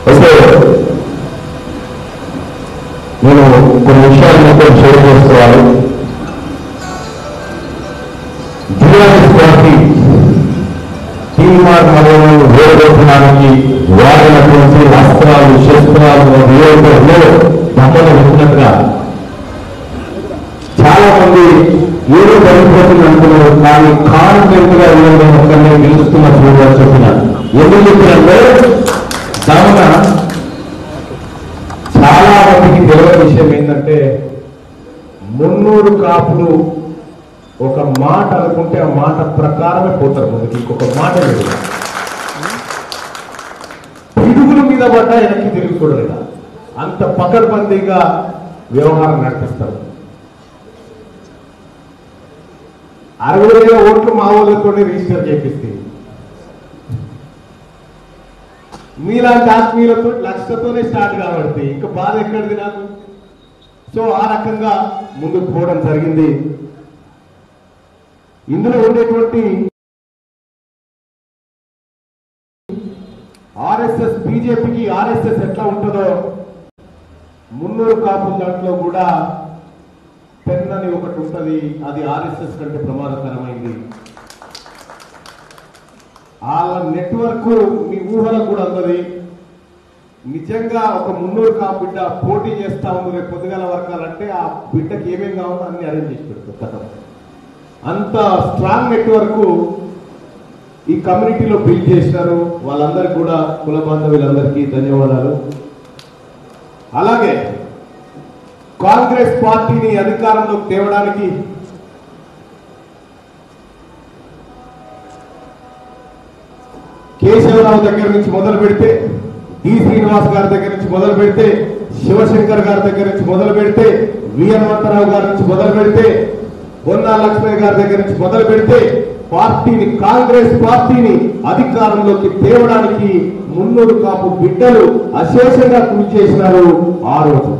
అయితే నేను కొన్ని విషయాలు మీతో షేర్ చేసుకోవాలి. జిఆర్ఎస్ పార్టీ తీర్మార్ మరణాలను వేరుకోవడానికి వాడినటువంటి అస్త్రాలు శస్త్రాలు నియోజకవర్గంలో పక్కన పెట్టినట్టుగా చాలా మంది ఏదో జరిగిపోతుంది అనుకున్నారు. కానీ కాన్ఫిడెంట్ గా ఒక్కరిని గెలుస్తున్న చూడాలని చెప్పినారు. ఎందుకు చెప్పినంటే కావున చాలా మందికి తెలియని విషయం ఏంటంటే మున్నూరు కాపులు ఒక మాట అనుకుంటే ఆ మాట ప్రకారమే పోతారు. మనకి ఇంకొక మాట లేదు. పిడుగుల మీద పడ్డా వెనక్కి తిరిగి చూడలేదా అంత పకడ్బందీగా వ్యవహారం నడిపిస్తారు. 60,000 ఓట్లు మా ఊళ్ళతోనే రిజిస్టర్ చేపిస్తే మీలాంటి ఆత్మీయులతో లక్షతోనే స్టార్ట్ కాబట్టి ఇంకా బాధ ఎక్కడిది నాకు. సో ఆ రకంగా ముందుకు పోవడం జరిగింది. ఇందులో ఉండేటువంటి ఆర్ఎస్ఎస్ బీజేపీకి ఆర్ఎస్ఎస్ ఎట్లా ఉంటుందో మున్నూరు కాపుల దాంట్లో కూడా పెన్ అని ఒకటి ఉంటుంది. అది ఆర్ఎస్ఎస్ కంటే ప్రమాదకరమైంది. వాళ్ళ నెట్వర్క్ మీ ఊహలకు కూడా అందది. నిజంగా ఒక మున్నూరు కాపు బిడ్డ పోటీ చేస్తా ఉంది రేపు పొద్దుగాల వర్గాలంటే ఆ బిడ్డకి ఏమేం కావాలో అన్ని అరేంజ్ చేసి పెడతారు. అంత స్ట్రాంగ్ నెట్వర్క్ ఈ కమ్యూనిటీలో బిల్డ్ చేసినారు. వాళ్ళందరికీ కూడా కుల బాంధవులందరికీ ధన్యవాదాలు. అలాగే కాంగ్రెస్ పార్టీని అధికారంలోకి తేవడానికి కేశవరావు దగ్గర నుంచి మొదలు పెడితే, డి శ్రీనివాస్ గారి దగ్గర నుంచి మొదలు పెడితే, శివశంకర్ గారి దగ్గర నుంచి మొదలు పెడితే, హనుమంతరావు గారి నుంచి మొదలు పెడితే, పొన్నా లక్ష్మయ్య గారి దగ్గర నుంచి మొదలు పెడితే పార్టీని కాంగ్రెస్ పార్టీని అధికారంలోకి తేవడానికి మున్నూరు కాపు బిడ్డలు అశేషంగా కృషి చేసినారు. ఆ రోజు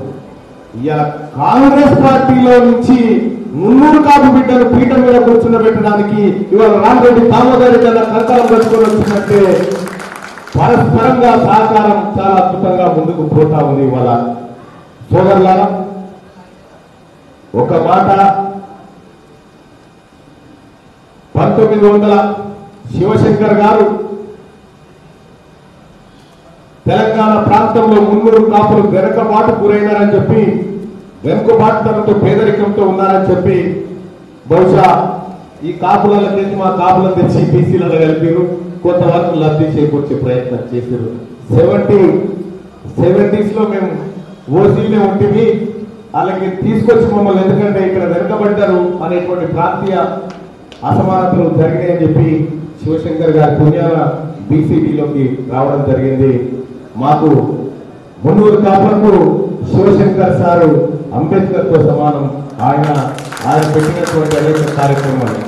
ఇలా కాంగ్రెస్ పార్టీలో నుంచి మున్నూరు కాపు బిడ్డలు పీఠం మీద కూర్చుండబెట్టడానికి ఇవాళ రామరెడ్డి దామోదర్ కన్నా కంకణం కట్టుకొని వచ్చినట్టే పరస్పరంగా సహకారం చాలా అద్భుతంగా ముందుకు పోతా ఉంది. ఇవాళ సోదరులారా ఒక మాట 1900 శివశంకర్ గారు తెలంగాణ ప్రాంతంలో మున్నూరు కాపులు వెనకబాటు గురైనారని చెప్పి, వెనుకబాటుతనంతో పేదరికంతో ఉన్నారని చెప్పి బహుశా ఈ కాపులలో తెచ్చి మా కాపులను తెచ్చి బీసీలలో కలిపారు. కొంతవరకు లబ్ధి చేకూర్చే ప్రయత్నం చేశారు. 70s లో మేము ఓసీలే ఉంటుంది అలాగే తీసుకొచ్చి మమ్మల్ని ఎందుకంటే ఇక్కడ వెనుకబడ్డారు అనేటువంటి ప్రాంతీయ అసమానతలు జరిగాయని చెప్పి శివశంకర్ గారి పుణ్యాల బీసీడీలోకి రావడం జరిగింది. మాకు మున్నూరు కాపులకు శివశంకర్ సారు అంబేద్కర్ తో సమానం. ఆయన పెట్టినటువంటి అనేక కార్యక్రమాలు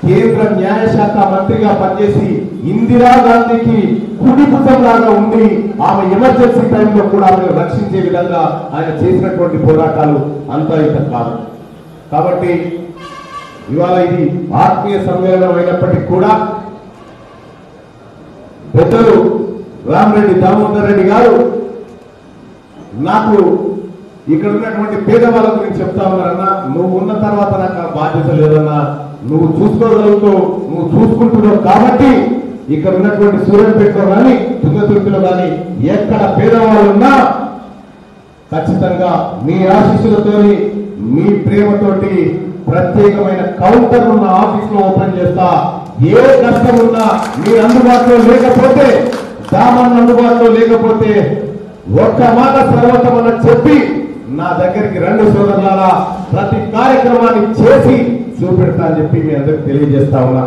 కేంద్ర న్యాయశాఖ మంత్రిగా పనిచేసి ఇందిరాగాంధీకి కుడి భుజం లాగా ఉండి ఆమె ఎమర్జెన్సీ టైంలో కూడా ఆమెను రక్షించే విధంగా ఆయన చేసినటువంటి పోరాటాలు అంతా ఇంత కాదు. కాబట్టి ఇవాళ ఇది ఆత్మీయ సమ్మేళనం అయినప్పటికీ కూడా పెద్దలు రామరెడ్డి దామోదర్ రెడ్డి గారు నాకు ఇక్కడ ఉన్నటువంటి పేదవాళ్ళ గురించి చెప్తా ఉన్నారన్నా, నువ్వు ఉన్న తర్వాత నాకు ఆ బాధ్యత లేదన్నా, నువ్వు చూసుకోగలుగుతావు, నువ్వు చూసుకుంటున్నావు కాబట్టి ఇక్కడ ఉన్నటువంటి సూర్యంపేటలో కానీ తుంగతుర్తిలో కానీ ఎక్కడ పేదవాళ్ళు ఉన్నా ఖచ్చితంగా మీ ఆశీస్సులతోని మీ ప్రేమతోటి ప్రత్యేకమైన కౌంటర్ ఉన్న ఆఫీస్ లో ఓపెన్ చేస్తా. ఏ కష్టం ఉన్నా మీ అందుబాటులో లేకపోతే, సామాన్య అందుబాటులో లేకపోతే ఒక్క మాట సర్వతమని చెప్పి నా దగ్గరికి రెండు సోదరులారా ప్రతి కార్యక్రమాన్ని చేసి చూపెడతా అని చెప్పి మీ అందరికి తెలియజేస్తా ఉన్నా.